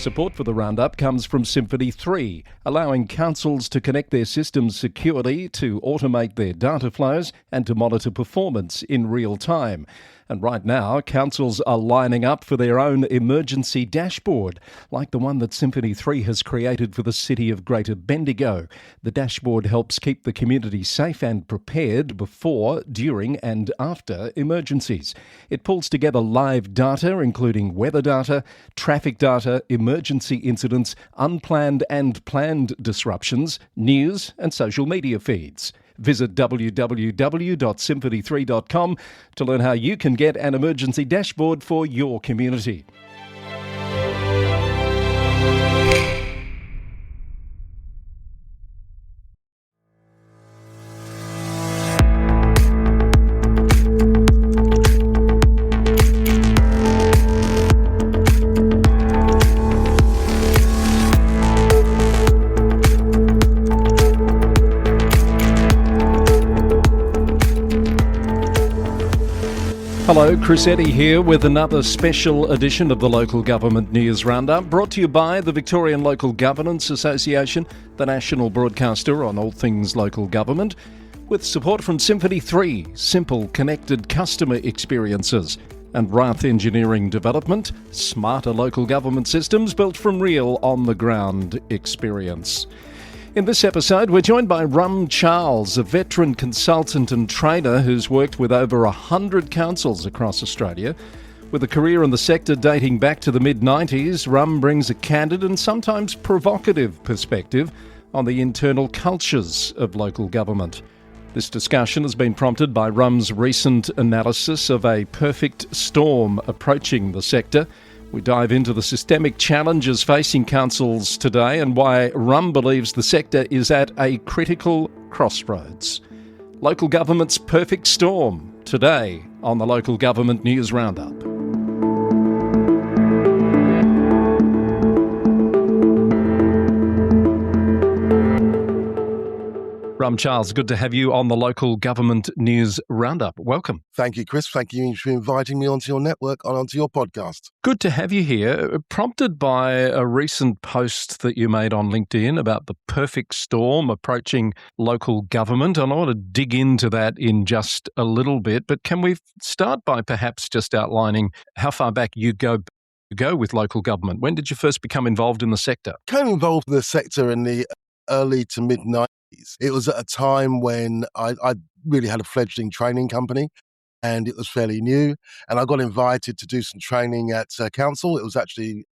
Support for the Roundup comes from Symphony 3, allowing councils to connect their systems securely, to automate their data flows and to monitor performance in real time. And right now, councils are lining up for their own emergency dashboard, like the one that Symphony 3 has created for the city of Greater Bendigo. The dashboard helps keep the community safe and prepared before, during and after emergencies. It pulls together live data, including weather data, traffic data, emergency incidents, unplanned and planned disruptions, news and social media feeds. Visit www.symphony3.com to learn how you can get an emergency dashboard for your community. Hello, Chris Eddy here with another special edition of the Local Government News Roundup, brought to you by the Victorian Local Governance Association, the national broadcaster on all things local government, with support from Symphony 3, simple connected customer experiences, and Rath Engineering Development, smarter local government systems built from real on-the-ground experience. In this episode, we're joined by Rum Charles, a veteran consultant and trainer who's worked with over 100 councils across Australia. With a career in the sector dating back to the mid-90s, Rum brings a candid and sometimes provocative perspective on the internal cultures of local government. This discussion has been prompted by Rum's recent analysis of a perfect storm approaching the sector. We dive into the systemic challenges facing councils today and why Rum believes the sector is at a critical crossroads. Local government's perfect storm, today on the Local Government News Roundup. Rum Charles, good to have you on the Local Government News Roundup. Welcome. Thank you, Chris. Thank you for inviting me onto your network and onto your podcast. Good to have you here. Prompted by a recent post that you made on LinkedIn about the perfect storm approaching local government, and I want to dig into that in just a little bit, but can we start by perhaps just outlining how far back you go with local government? When did you first become involved in the sector? Came involved in the sector in the early to mid-90s. It was at a time when I really had a fledgling training company and it was fairly new. And I got invited to do some training at council. It was actually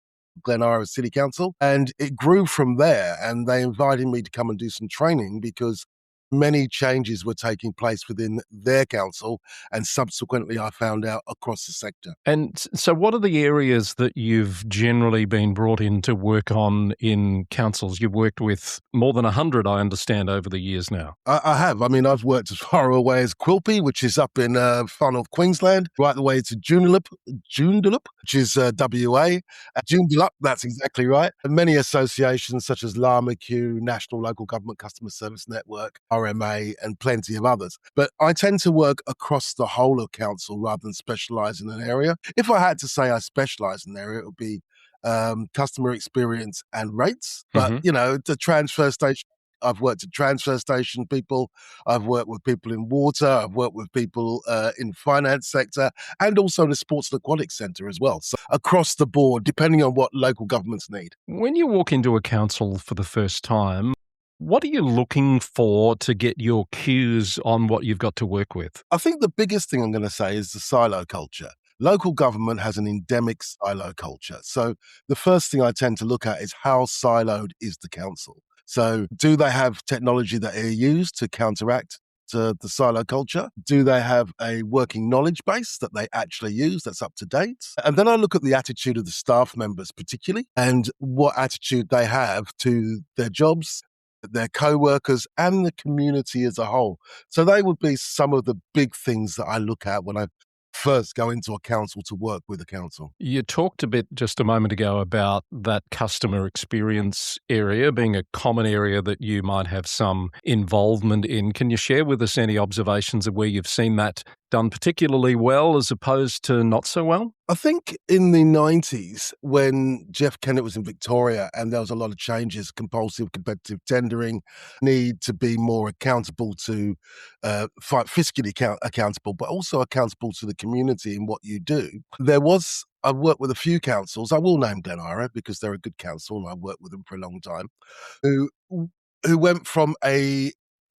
Glen Iris City Council. And it grew from there. And they invited me to come and do some training because many changes were taking place within their council, and subsequently I found out across the sector. And so what are the areas that you've generally been brought in to work on in councils? You've worked with more than 100, I understand, over the years now. I have. I mean, I've worked as far away as Quilpie, which is up in far north Queensland, right the way to Joondalup, which is WA. Joondalup, that's exactly right. And many associations such as LAMAQ, National Local Government Customer Service Network, RMA, and plenty of others. But I tend to work across the whole of council rather than specialise in an area. If I had to say I specialise in an area, it would be customer experience and rates. But, you know, the transfer station, I've worked at transfer station people, I've worked with people in water, I've worked with people in finance sector, and also in the sports and aquatics centre as well. So across the board, depending on what local governments need. When you walk into a council for the first time, what are you looking for to get your cues on what you've got to work with? I think the biggest thing I'm going to say is the silo culture. Local government has an endemic silo culture. So the first thing I tend to look at is how siloed is the council? So do they have technology that they use to counteract the silo culture? Do they have a working knowledge base that they actually use that's up to date? And then I look at the attitude of the staff members particularly, and what attitude they have to their jobs, their co-workers and the community as a whole. So they would be some of the big things that I look at when I first go into a council to work with a council. You talked a bit just a moment ago about that customer experience area being a common area that you might have some involvement in. Can you share with us any observations of where you've seen that done particularly well as opposed to not so well? I think in the 90s, when Jeff Kennett was in Victoria and there was a lot of changes, compulsive competitive tendering, need to be more accountable to fiscally accountable, but also accountable to the community in what you do. I've worked with a few councils. I will name Glen Ira because they're a good council and I've worked with them for a long time, who who went from a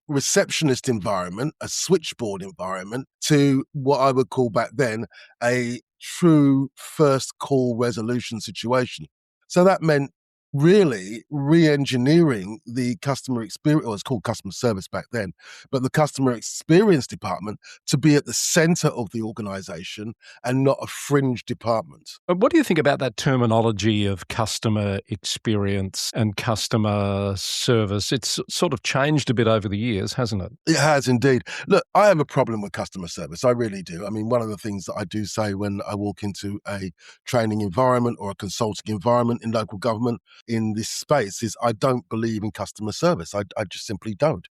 receptionist environment, a switchboard environment, to what I would call back then a true first call resolution situation. So that meant really re-engineering the customer experience, or it's called customer service back then, but the customer experience department to be at the center of the organization and not a fringe department. But what do you think about that terminology of customer experience and customer service? It's sort of changed a bit over the years, hasn't it? It has indeed. Look, I have a problem with customer service. I really do. I mean, one of the things that I do say when I walk into a training environment or a consulting environment in local government in this space is I don't believe in customer service. I just simply don't.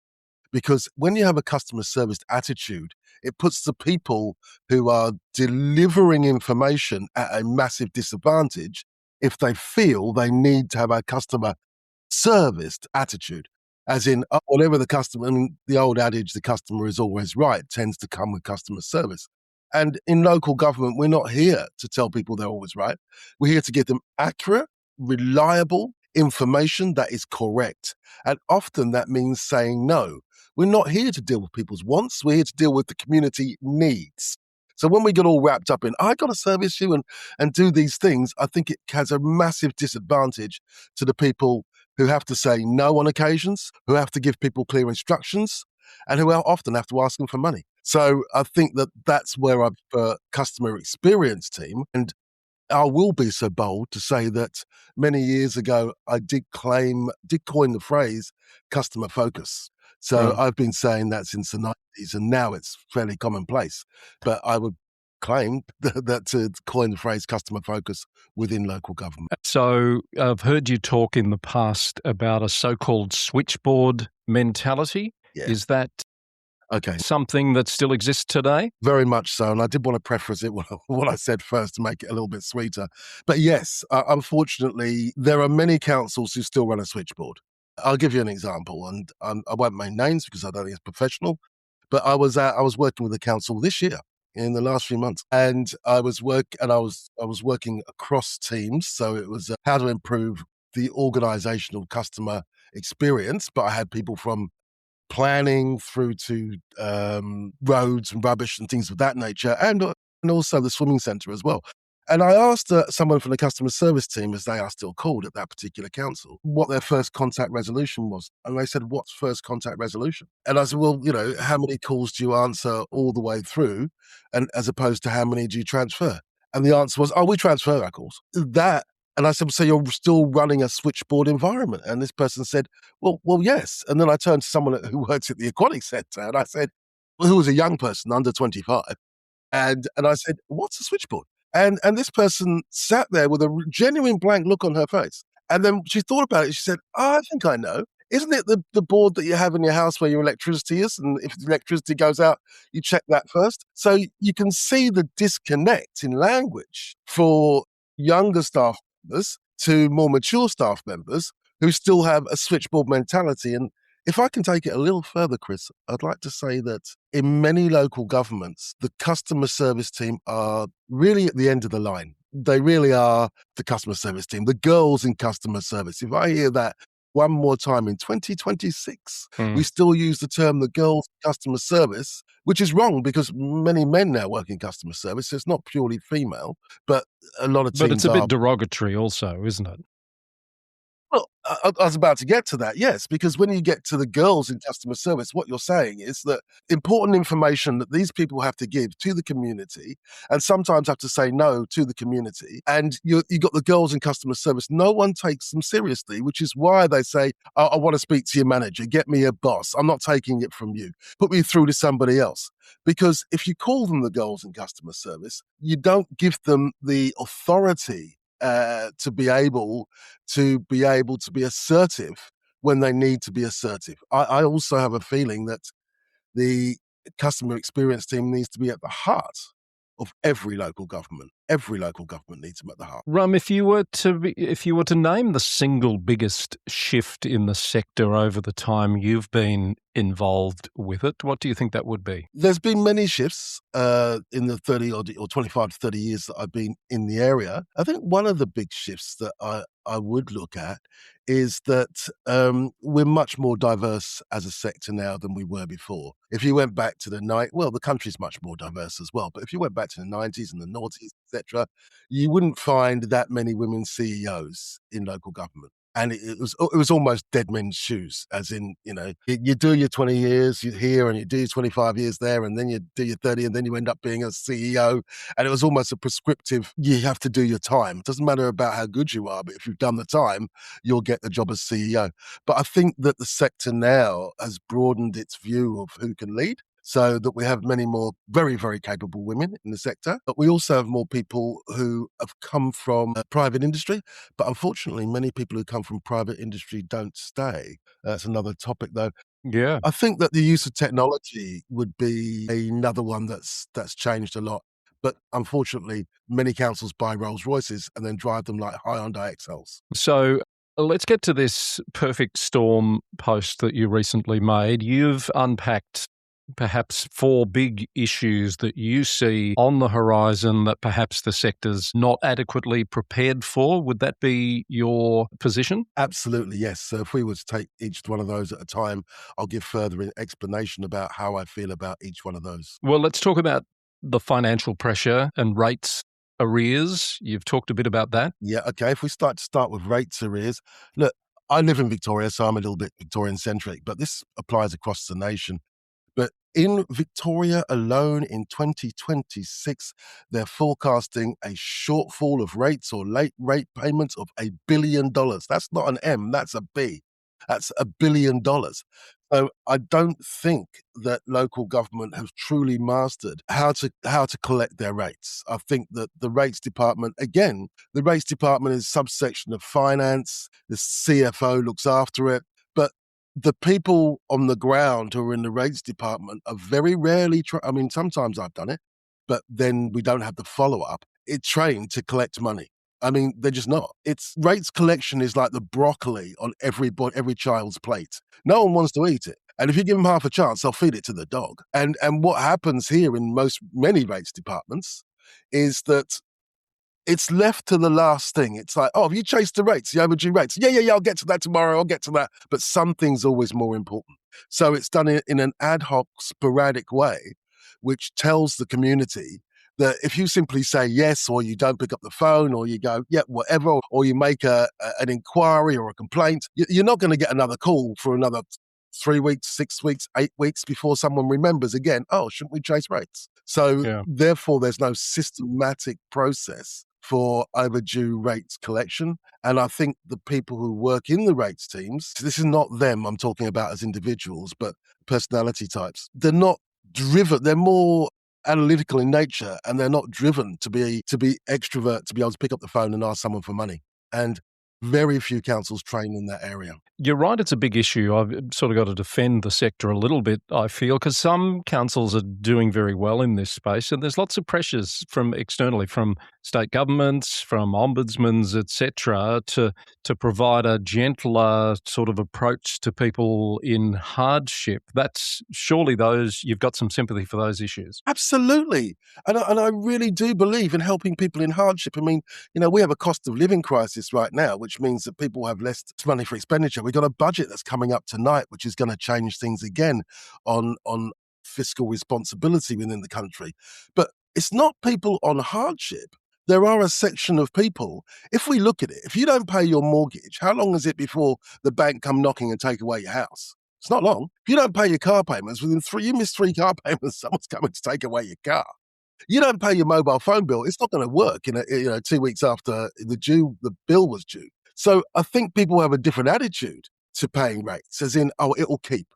Because when you have a customer service attitude, it puts the people who are delivering information at a massive disadvantage if they feel they need to have a customer serviced attitude, as in whatever the customer, I mean, the old adage, the customer is always right, tends to come with customer service. And in local government, we're not here to tell people they're always right. We're here to give them accurate, reliable information that is correct. And often that means saying no. We're not here to deal with people's wants. We're here to deal with the community needs. So when we get all wrapped up in, I got to service you and do these things, I think it has a massive disadvantage to the people who have to say no on occasions, who have to give people clear instructions, and who often have to ask them for money. So I think that that's where I've customer experience team, and I will be so bold to say that many years ago I did coin the phrase customer focus. So Right. I've been saying that since the 90s, and now it's fairly commonplace. But I would claim that to coin the phrase customer focus within local government. So I've heard you talk in the past about a so-called switchboard mentality. Yeah. Is that Okay. something that still exists today? Very much so, and I did want to preface it what I said first to make it a little bit sweeter. But yes, unfortunately, there are many councils who still run a switchboard. I'll give you an example, and I won't name names because I don't think it's professional. But I was working with the council this year in the last few months, and I was working across teams, so it was how to improve the organisational customer experience. But I had people from planning through to roads and rubbish and things of that nature, and also the swimming centre as well. And I asked someone from the customer service team, as they are still called at that particular council, what their first contact resolution was. And they said, "What's first contact resolution?" And I said, "Well, how many calls do you answer all the way through, and as opposed to how many do you transfer?" And the answer was, "Oh, we transfer our calls." And I said, "So you're still running a switchboard environment?" And this person said, well, yes. And then I turned to someone who works at the aquatic centre, and I said, who was a young person under 25, and I said, "What's a switchboard?" And this person sat there with a genuine blank look on her face. And then she thought about it. She said, "Oh, I think I know. Isn't it the board that you have in your house where your electricity is? And if the electricity goes out, you check that first." So you can see the disconnect in language for younger staff members to more mature staff members who still have a switchboard mentality. And if I can take it a little further, Chris, I'd like to say that in many local governments, the customer service team are really at the end of the line. They really are the customer service team, the girls in customer service. If I hear that one more time in 2026, we still use the term the girls in customer service, which is wrong because many men now work in customer service. So it's not purely female, but a lot of teams But it's a are. bit derogatory also, isn't it? Well, I was about to get to that, yes, because when you get to the girls in customer service, what you're saying is that important information that these people have to give to the community and sometimes have to say no to the community. And you got the girls in customer service. No one takes them seriously, which is why they say, I want to speak to your manager, get me a boss. I'm not taking it from you. Put me through to somebody else. Because if you call them the girls in customer service, you don't give them the authority to be able to be assertive when they need to be assertive. I also have a feeling that the customer experience team needs to be at the heart of every local government. Every local government needs them at the heart. Rum, if you were to name the single biggest shift in the sector over the time you've been involved with it, what do you think that would be? There's been many shifts in the 30 or 25 to 30 years that I've been in the area. I think one of the big shifts that I would look at is that we're much more diverse as a sector now than we were before. If you went back to the country's much more diverse as well, but if you went back to the 90s and the noughties, etc., you wouldn't find that many women CEOs in local government. And it was almost dead men's shoes, as in, you do your 20 years here and you do your 25 years there, and then you do your 30, and then you end up being a CEO. And it was almost a prescriptive, you have to do your time. It doesn't matter about how good you are, but if you've done the time, you'll get the job as CEO. But I think that the sector now has broadened its view of who can lead, so that we have many more very, very capable women in the sector. But we also have more people who have come from private industry. But unfortunately, many people who come from private industry don't stay. That's another topic, though. Yeah. I think that the use of technology would be another one that's changed a lot. But unfortunately, many councils buy Rolls Royces and then drive them like Hyundai Excels. So let's get to this perfect storm post that you recently made. You've unpacked perhaps 4 big issues that you see on the horizon that perhaps the sector's not adequately prepared for. Would that be your position? Absolutely, yes. So if we were to take each one of those at a time, I'll give further explanation about how I feel about each one of those. Well, let's talk about the financial pressure and rates arrears. You've talked a bit about that. Yeah, okay. If we start with rates arrears, look, I live in Victoria, so I'm a little bit Victorian-centric, but this applies across the nation. But in Victoria alone in 2026, they're forecasting a shortfall of rates or late rate payments of $1 billion. That's not an M, that's a B. That's $1 billion. So I don't think that local government have truly mastered how to collect their rates. I think that the rates department, again, the rates department is a subsection of finance. The CFO looks after it. But the people on the ground who are in the rates department are very rarely, sometimes I've done it, but then we don't have the follow-up. It's trained to collect money. They're just not. It's rates collection is like the broccoli on every child's plate. No one wants to eat it. And if you give them half a chance, they'll feed it to the dog. And what happens here in many rates departments is that it's left to the last thing. It's like, have you chased the rates, the overdue rates? Yeah, I'll get to that tomorrow. I'll get to that. But something's always more important. So it's done in an ad hoc, sporadic way, which tells the community that if you simply say yes, or you don't pick up the phone, or you go, yeah, whatever, or you make an inquiry or a complaint, you're not going to get another call for another 3 weeks, 6 weeks, 8 weeks before someone remembers again, shouldn't we chase rates? So Therefore, there's no systematic process for overdue rates collection. And I think the people who work in the rates teams, this is not them I'm talking about as individuals, but personality types, they're not driven, they're more analytical in nature, and they're not driven to be extrovert, to be able to pick up the phone and ask someone for money. And very few councils train in that area. You're right, it's a big issue. I've sort of got to defend the sector a little bit, I feel, because some councils are doing very well in this space, and there's lots of pressures from externally, from state governments, from ombudsmans, etc., to provide a gentler sort of approach to people in hardship. That's surely you've got some sympathy for those issues. Absolutely. And I really do believe in helping people in hardship. We have a cost of living crisis right now, which means that people have less money for expenditure. We've got a budget that's coming up tonight, which is going to change things again on fiscal responsibility within the country. But it's not people on hardship. There are a section of people, if we look at it, if you don't pay your mortgage, how long is it before the bank come knocking and take away your house? It's not long. If you don't pay your car payments, you miss 3 car payments, someone's coming to take away your car. You don't pay your mobile phone bill, it's not going to work 2 weeks after the bill was due. So I think people have a different attitude to paying rates, as in, it'll keep.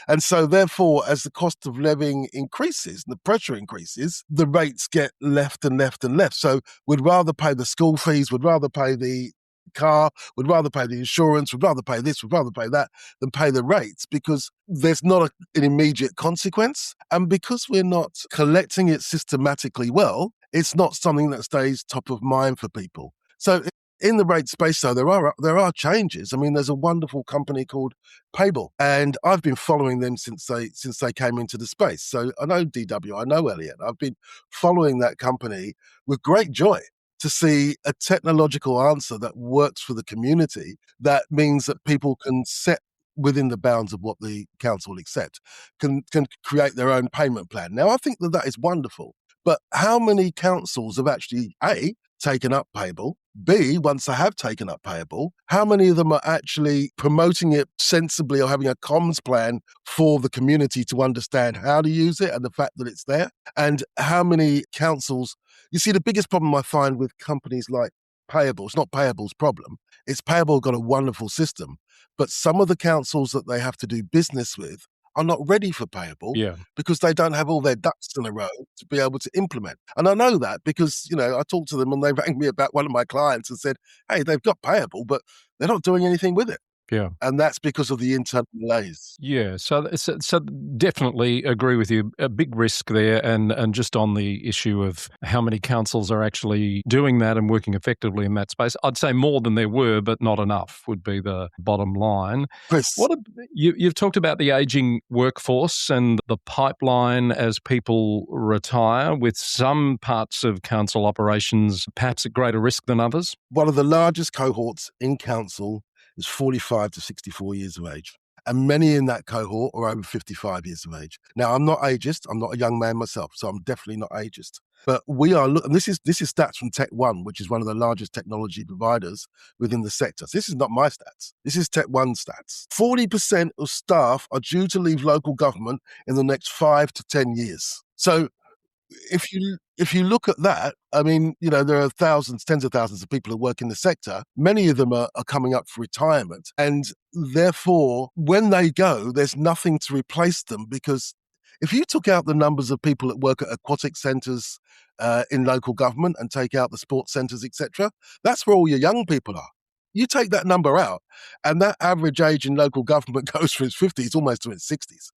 And so therefore, as the cost of living increases and the pressure increases, the rates get left and left and left. So we'd rather pay the school fees, we'd rather pay the car, would rather pay the insurance, would rather pay this, would rather pay that than pay the rates because there's not an immediate consequence. And because we're not collecting it systematically well, it's not something that stays top of mind for people. So in the rate space, though, there are changes. I mean, there's a wonderful company called Payable, and I've been following them since they came into the space. So I know DW, I know Elliot. I've been following that company with great joy to see a technological answer that works for the community. That means that people can set within the bounds of what the council accept, can create their own payment plan. Now, I think that is wonderful. But how many councils have actually, A, taken up Payable, B, once they have taken up Payable, how many of them are actually promoting it sensibly or having a comms plan for the community to understand how to use it and the fact that it's there? And how many councils, you see, the biggest problem I find with companies like Payable, it's not Payable's problem, it's Payable got a wonderful system, but some of the councils that they have to do business with are not ready for Payable because they don't have all their ducks in a row to be able to implement. And I know that because, I talked to them and they rang me about one of my clients and said, hey, they've got Payable, but they're not doing anything with it. Yeah. And that's because of the internal delays. Yeah, so definitely agree with you. A big risk there, and just on the issue of how many councils are actually doing that and working effectively in that space. I'd say more than there were, but not enough would be the bottom line. Chris, You've talked about the ageing workforce and the pipeline as people retire, with some parts of council operations perhaps at greater risk than others. one of the largest cohorts in council is 45 to 64 years of age. And many in that cohort are over 55 years of age. Now, I'm not ageist. I'm not a young man myself, so I'm definitely not ageist. But we are, and this is stats from Tech One, which is one of the largest technology providers within the sector. So this is not my stats. This is Tech One stats. 40% of staff are due to leave local government in the next 5 to 10 years. So if you look at that, I mean, there are thousands, tens of thousands of people who work in the sector. Many of them are coming up for retirement. And therefore, when they go, there's nothing to replace them, because if you took out the numbers of people that work at aquatic centres in local government and take out the sports centres, etc., that's where all your young people are. You take that number out, and that average age in local government goes from its 50s almost to its 60s.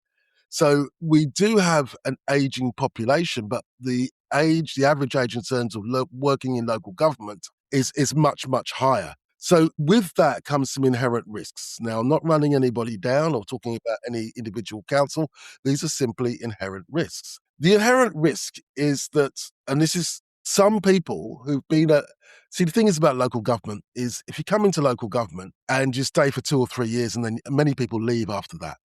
So we do have an aging population, but the average age in terms of working in local government is much, much higher. So with that comes some inherent risks. Now, I'm not running anybody down or talking about any individual council. These are simply inherent risks. The inherent risk is that, and this is some people who've been see, the thing is about local government is if you come into local government and you stay for 2 or 3 years, and then many people leave after that.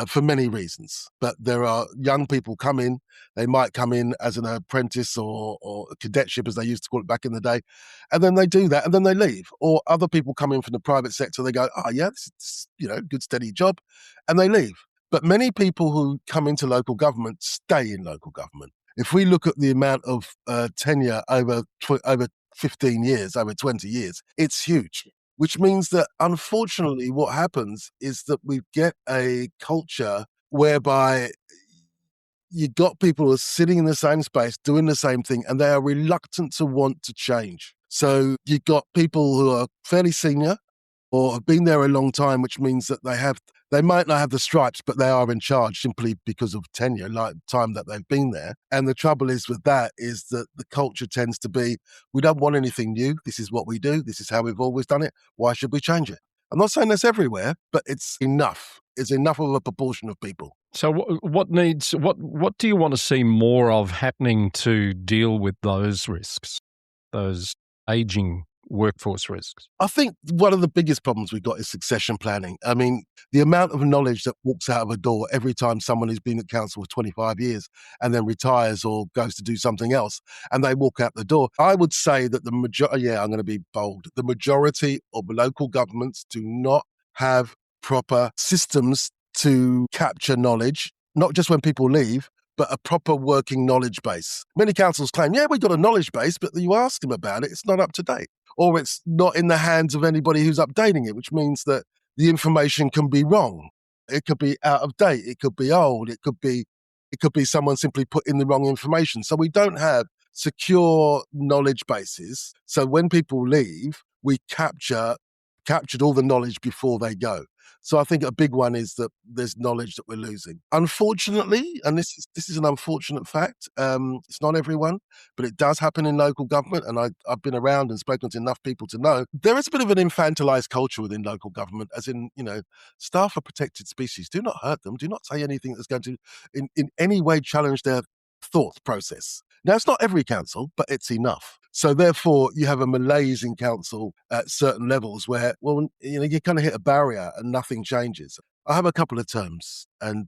For many reasons. But there are young people come in, they might come in as an apprentice or a cadetship, as they used to call it back in the day, and then they do that, and then they leave. Or other people come in from the private sector, they go, oh yeah, this is, good steady job, and they leave. But many people who come into local government stay in local government. If we look at the amount of tenure over 15 years, over 20 years, it's huge. Which means that, unfortunately, what happens is that we get a culture whereby you got people who are sitting in the same space, doing the same thing, and they are reluctant to want to change. So you've got people who are fairly senior or have been there a long time, which means that they might not have the stripes, but they are in charge simply because of tenure, like time that they've been there. And the trouble is with that is that the culture tends to be, we don't want anything new. This is what we do. This is how we've always done it. Why should we change it? I'm not saying that's everywhere, but it's enough. It's enough of a proportion of people. So what do you want to see more of happening to deal with those risks, those aging workforce risks? I think one of the biggest problems we've got is succession planning. I mean, the amount of knowledge that walks out of a door every time someone who's been at council for 25 years and then retires or goes to do something else and they walk out the door. I would say that I'm going to be bold. The majority of local governments do not have proper systems to capture knowledge, not just when people leave, but a proper working knowledge base. Many councils claim, yeah, we've got a knowledge base, but you ask them about it, it's not up to date. Or it's not in the hands of anybody who's updating it, which means that the information can be wrong. It could be out of date. It could be old. It could be someone simply put in the wrong information. So we don't have secure knowledge bases. So when people leave, we captured all the knowledge before they go. So I think a big one is that there's knowledge that we're losing. Unfortunately, and this is an unfortunate fact, it's not everyone, but it does happen in local government, and I've been around and spoken to enough people to know there is a bit of an infantilized culture within local government, as in, staff are protected species. Do not hurt them. Do not say anything that's going to in any way challenge their thought process. Now, it's not every council, but it's enough. So therefore, you have a malaise in council at certain levels where, you kind of hit a barrier and nothing changes. I have a couple of terms, and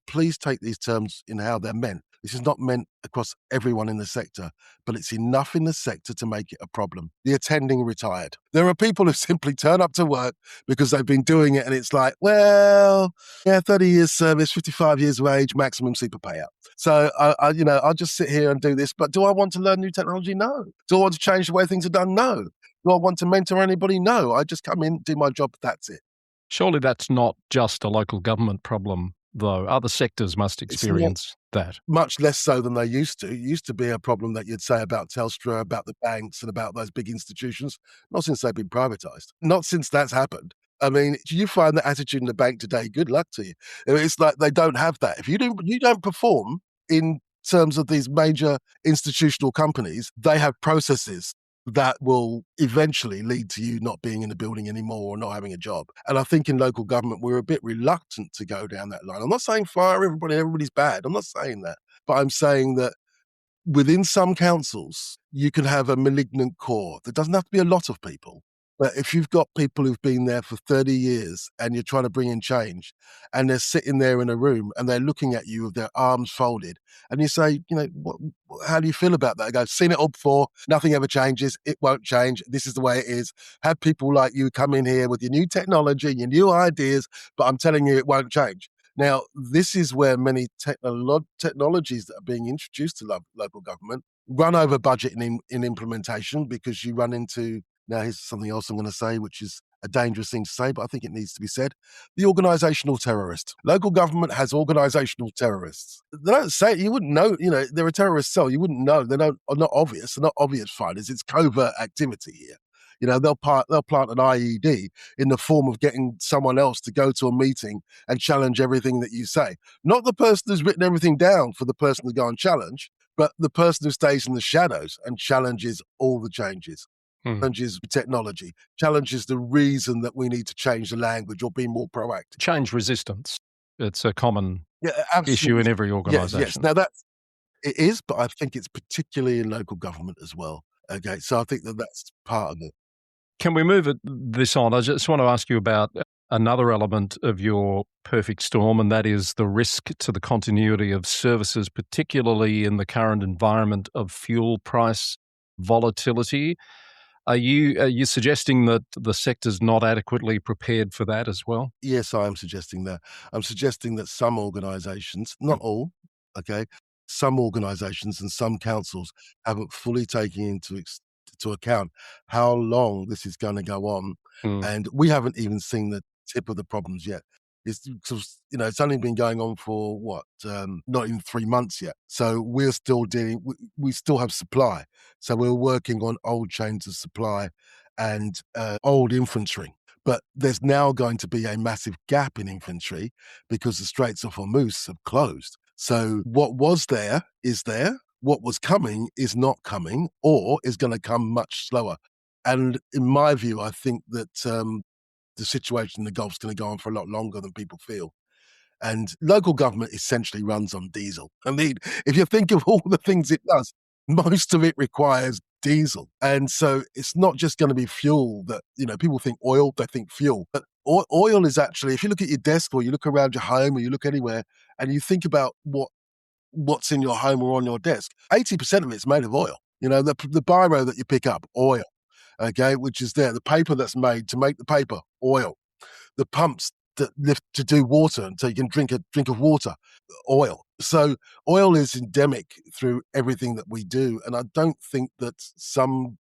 please take these terms in how they're meant. This is not meant across everyone in the sector, but it's enough in the sector to make it a problem. The attending retired. There are people who simply turn up to work because they've been doing it, and it's like, 30 years service, 55 years of age, maximum super payout. So I'll just sit here and do this. But do I want to learn new technology? No. Do I want to change the way things are done? No. Do I want to mentor anybody? No. I just come in, do my job. That's it. Surely that's not just a local government problem, though. Other sectors must experience that. Much less so than they used to. It used to be a problem that you'd say about Telstra, about the banks, and about those big institutions. Not since they've been privatised. Not since that's happened. I mean, do you find that attitude in the bank today? Good luck to you. It's like they don't have that. If you don't perform in terms of these major institutional companies, they have processes that will eventually lead to you not being in the building anymore or not having a job. And I think in local government, we're a bit reluctant to go down that line. I'm not saying fire everybody's bad. I'm not saying that. But I'm saying that within some councils, you can have a malignant core. There doesn't have to be a lot of people. But if you've got people who've been there for 30 years and you're trying to bring in change, and they're sitting there in a room and they're looking at you with their arms folded, and you say, how do you feel about that? I go, seen it all before. Nothing ever changes. It won't change. This is the way it is. Have people like you come in here with your new technology, your new ideas, but I'm telling you, it won't change. Now, this is where many technologies that are being introduced to local government run over budget in implementation, because you run into, now here's something else I'm going to say, which is a dangerous thing to say, but I think it needs to be said. The organisational terrorist. Local government has organisational terrorists. They don't say it. You wouldn't know, they're a terrorist cell. You wouldn't know. Are not obvious. They're not obvious fighters. It's covert activity here. They'll plant an IED in the form of getting someone else to go to a meeting and challenge everything that you say. Not the person who's written everything down for the person to go and challenge, but the person who stays in the shadows and challenges all the changes. Challenges technology, challenges the reason that we need to change the language or be more proactive. Change resistance. It's a common issue in every organisation. Yes. Now it is, but I think it's particularly in local government as well. Okay, so I think that's part of it. Can we move this on? I just want to ask you about another element of your perfect storm, and that is the risk to the continuity of services, particularly in the current environment of fuel price volatility. Are you suggesting that the sector's not adequately prepared for that as well? Yes, I am suggesting that. I'm suggesting that some organisations, not all, okay, some organisations and some councils haven't fully taken into account how long this is going to go on. And we haven't even seen the tip of the problems yet. It's only been going on for not even 3 months yet. So we're still we still have supply. So we're working on old chains of supply and old infantry. But there's now going to be a massive gap in infantry because the Straits of Hormuz have closed. So what was there is there. What was coming is not coming, or is going to come much slower. And in my view, I think that the situation in the Gulf is going to go on for a lot longer than people feel. And local government essentially runs on diesel. I mean, if you think of all the things it does, most of it requires diesel. And so it's not just going to be fuel that, people think oil, they think fuel. But oil is actually, if you look at your desk or you look around your home or you look anywhere and you think about what's in your home or on your desk, 80% of it's made of oil. The biro that you pick up, oil. Okay, which is there. The paper that's made to make the paper, oil. The pumps that lift to do water until you can drink a drink of water, oil. So oil is endemic through everything that we do. And I don't think that some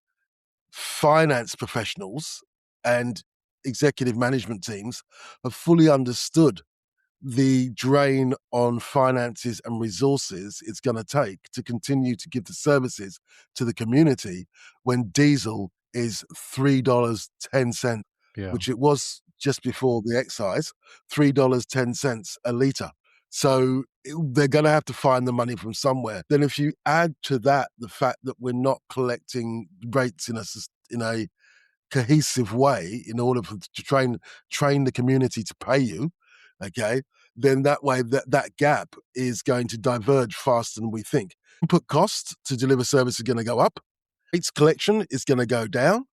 finance professionals and executive management teams have fully understood the drain on finances and resources it's going to take to continue to give the services to the community when diesel is $3.10, Yeah. which it was just before the excise, $3.10 a litre. So they're going to have to find the money from somewhere. Then if you add to that the fact that we're not collecting rates in a cohesive way in order to train the community to pay you, okay, then that way that gap is going to diverge faster than we think. Input costs to deliver service is going to go up. Rates collection is going to go down.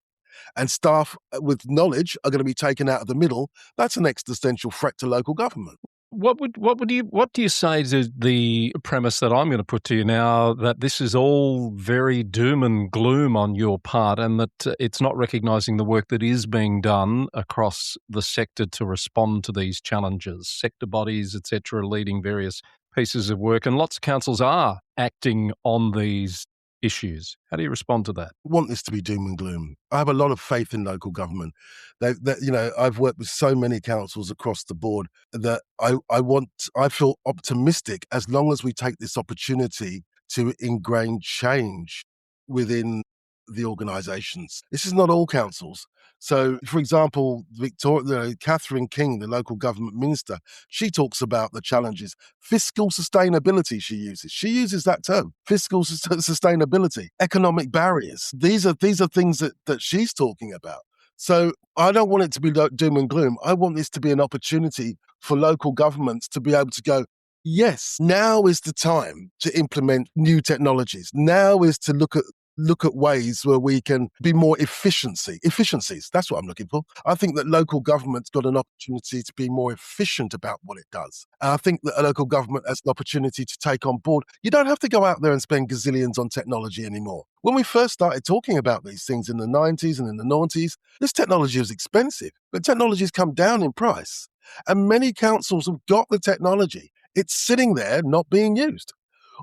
And staff with knowledge are going to be taken out of the middle. That's an existential threat to local government. What do you say to the premise that I'm going to put to you now, that this is all very doom and gloom on your part, and that it's not recognising the work that is being done across the sector to respond to these challenges? Sector bodies, etc., leading various pieces of work, and lots of councils are acting on these issues. How do you respond to that? I want this to be doom and gloom. I have a lot of faith in local government. I've worked with so many councils across the board that I feel optimistic as long as we take this opportunity to ingrain change within the organisations. This is not all councils. So, for example, Catherine King, the local government minister, she talks about the challenges. Fiscal sustainability, she uses. She uses that term, fiscal sustainability, economic barriers. These are things that she's talking about. So I don't want it to be doom and gloom. I want this to be an opportunity for local governments to be able to go, yes, now is the time to implement new technologies. Now is to look at ways where we can be more efficiencies. That's what I'm looking for. I think that local government's got an opportunity to be more efficient about what it does. And I think that a local government has an opportunity to take on board. You don't have to go out there and spend gazillions on technology anymore. When we first started talking about these things in the 90s and in the 90s, this technology was expensive, but technology's come down in price. And many councils have got the technology. It's sitting there not being used,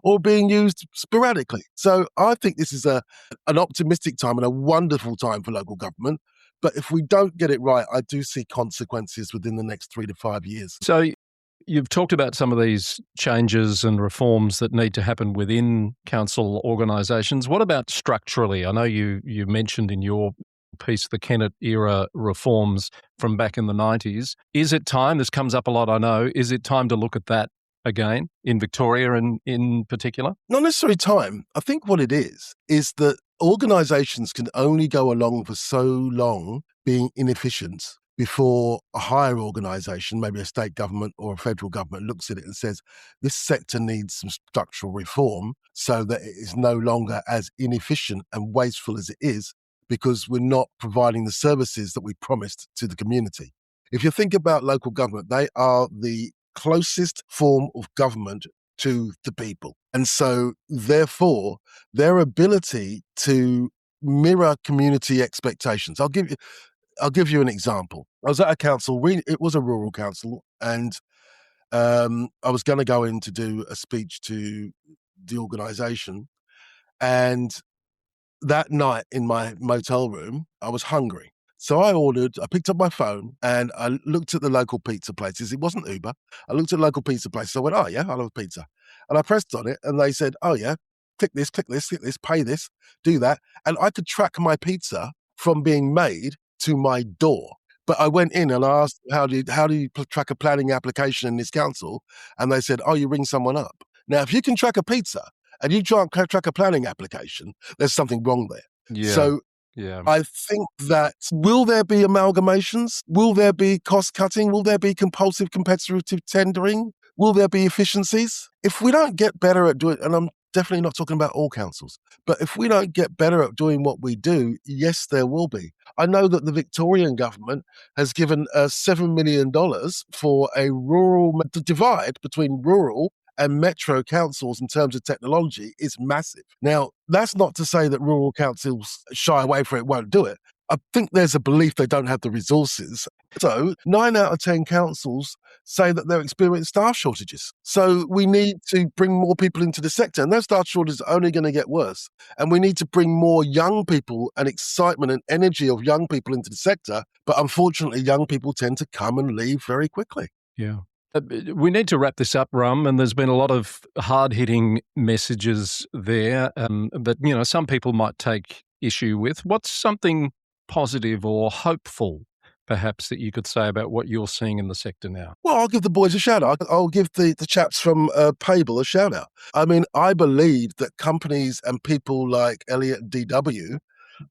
or being used sporadically. So I think this is an optimistic time and a wonderful time for local government. But if we don't get it right, I do see consequences within the next 3 to 5 years. So you've talked about some of these changes and reforms that need to happen within council organisations. What about structurally? I know you mentioned in your piece the Kennett era reforms from back in the 90s. Is it time, this comes up a lot I know, is it time to look at that again, in Victoria and in particular? Not necessarily time. I think what it is that organisations can only go along for so long being inefficient before a higher organisation, maybe a state government or a federal government, looks at it and says, this sector needs some structural reform so that it is no longer as inefficient and wasteful as it is, because we're not providing the services that we promised to the community. If you think about local government, they are the closest form of government to the people. And so, therefore, their ability to mirror community expectations. I'll give you an example. I was at a council, it was a rural council, and I was going to go in to do a speech to the organisation. And that night in my motel room, I was hungry. So I picked up my phone and I looked at the local pizza places. It wasn't Uber. I looked at local pizza places. I went, oh yeah, I love pizza. And I pressed on it and they said, oh yeah, click this, pay this, do that. And I could track my pizza from being made to my door. But I went in and I asked, how do you track a planning application in this council? And they said, oh, you ring someone up. Now, if you can track a pizza and you try and track a planning application, there's something wrong there. Yeah. So I think that, will there be amalgamations? Will there be cost cutting? Will there be compulsive competitive tendering? Will there be efficiencies? If we don't get better at doing, and I'm definitely not talking about all councils, but if we don't get better at doing what we do, yes, there will be. I know that the Victorian government has given $7 million for a rural divide between rural and metro councils in terms of technology is massive. Now, that's not to say that rural councils shy away from it, won't do it. I think there's a belief they don't have the resources. So 9 out of 10 councils say that they're experiencing staff shortages. So we need to bring more people into the sector, and those staff shortages are only going to get worse. And we need to bring more young people and excitement and energy of young people into the sector. But unfortunately, young people tend to come and leave very quickly. Yeah. We need to wrap this up, Rum, and there's been a lot of hard-hitting messages there that, some people might take issue with. What's something positive or hopeful, perhaps, that you could say about what you're seeing in the sector now? Well, I'll give the boys a shout out. I'll give the chaps from Payable a shout out. I mean, I believe that companies and people like Elliott and DW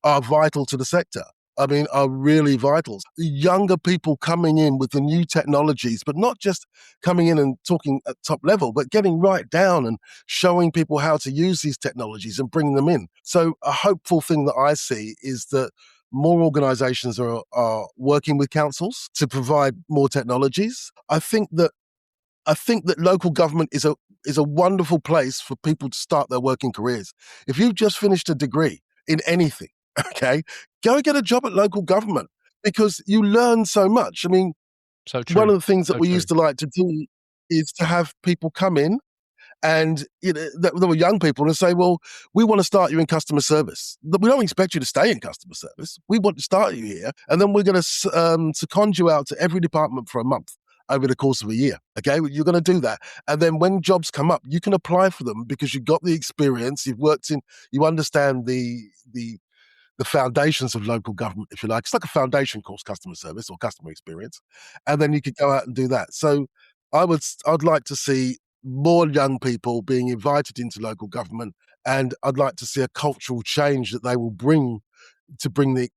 are vital to the sector. I mean, are really vital. Younger people coming in with the new technologies, but not just coming in and talking at top level, but getting right down and showing people how to use these technologies and bringing them in. So a hopeful thing that I see is that more organizations are working with councils to provide more technologies. I think that local government is a wonderful place for people to start their working careers. If you've just finished a degree in anything, okay, go and get a job at local government because you learn so much. I mean, So true. one of the things that So we true. used to like to do is to have people come in and there were young people and say, well, we want to start you in customer service. We don't expect you to stay in customer service. We want to start you here. And then we're going to second you out to every department for a month over the course of a year. Okay, you're going to do that. And then when jobs come up, you can apply for them because you've got the experience, you understand the foundations of local government, if you like. It's like a foundation course, customer service or customer experience. And then you could go out and do that. So I'd like to see more young people being invited into local government, and I'd like to see a cultural change that they will bring to bring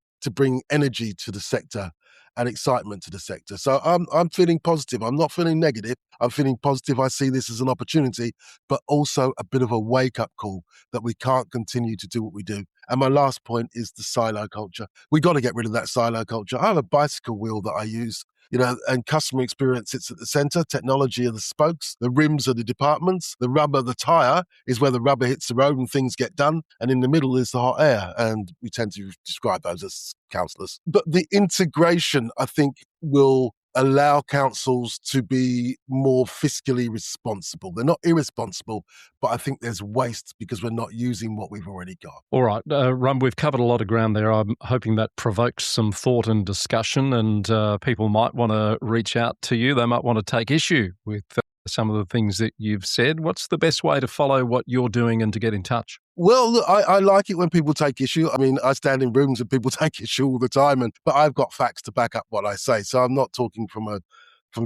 energy to the sector and excitement to the sector. So I'm feeling positive. I'm not feeling negative. I'm feeling positive. I see this as an opportunity, but also a bit of a wake-up call that we can't continue to do what we do. And my last point is the silo culture. We got to get rid of that silo culture. I have a bicycle wheel that I use, and customer experience sits at the center. Technology are the spokes. The rims are the departments. The rubber, the tire, is where the rubber hits the road and things get done. And in the middle is the hot air. And we tend to describe those as councillors. But the integration, I think, will allow councils to be more fiscally responsible. They're not irresponsible, but I think there's waste because we're not using what we've already got. All right, Rum, we've covered a lot of ground there. I'm hoping that provokes some thought and discussion, and people might want to reach out to you. They might want to take issue with some of the things that you've said. What's the best way to follow what you're doing and to get in touch? Well, look, I like it when people take issue. I mean, I stand in rooms and people take issue all the time, but I've got facts to back up what I say. So I'm not talking from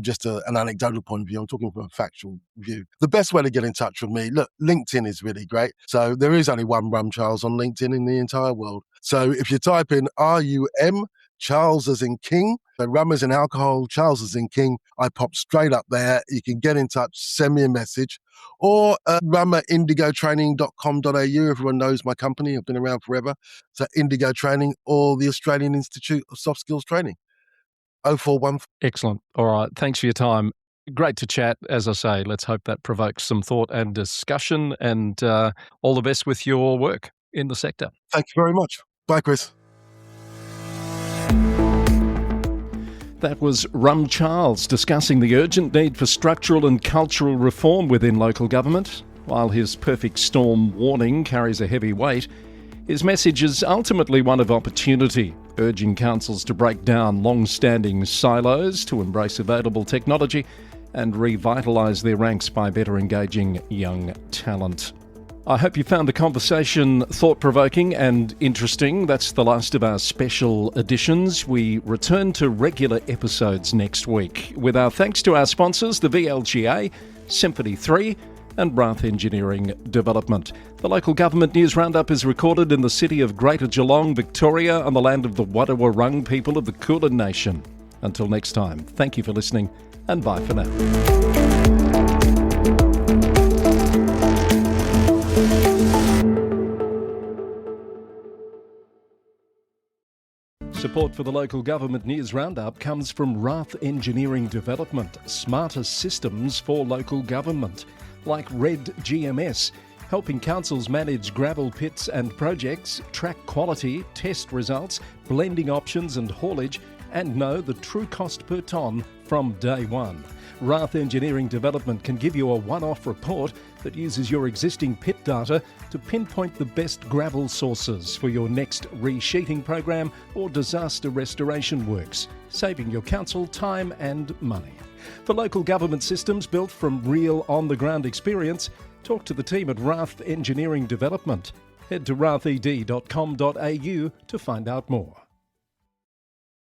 just an anecdotal point of view. I'm talking from a factual view. The best way to get in touch with me, look, LinkedIn is really great. So there is only one Rum Charles on LinkedIn in the entire world. So if you type in RUM, Charles as in King, so rum as in alcohol, Charles as in King, I pop straight up there. You can get in touch, send me a message, or rum@indigotraining.com.au. Everyone knows my company. I've been around forever. So Indigo Training or the Australian Institute of Soft Skills Training. 0414. Excellent. All right. Thanks for your time. Great to chat. As I say, let's hope that provokes some thought and discussion, and all the best with your work in the sector. Thank you very much. Bye, Chris. That was Rum Charles discussing the urgent need for structural and cultural reform within local government. While his perfect storm warning carries a heavy weight, his message is ultimately one of opportunity, urging councils to break down long-standing silos, to embrace available technology and revitalise their ranks by better engaging young talent. I hope you found the conversation thought-provoking and interesting. That's the last of our special editions. We return to regular episodes next week, with our thanks to our sponsors, the VLGA, Symphony 3 and Rath Engineering Development. The Local Government News Roundup is recorded in the city of Greater Geelong, Victoria, on the land of the Wadawurrung people of the Kulin Nation. Until next time, thank you for listening, and bye for now. Support for the Local Government News Roundup comes from Rath Engineering Development, smarter systems for local government, like Red GMS, helping councils manage gravel pits and projects, track quality, test results, blending options and haulage, and know the true cost per tonne from day one. Rath Engineering Development can give you a one-off report that uses your existing pit data to pinpoint the best gravel sources for your next resheeting program or disaster restoration works, saving your council time and money. For local government systems built from real on-the-ground experience, talk to the team at Rath Engineering Development. Head to rathed.com.au to find out more.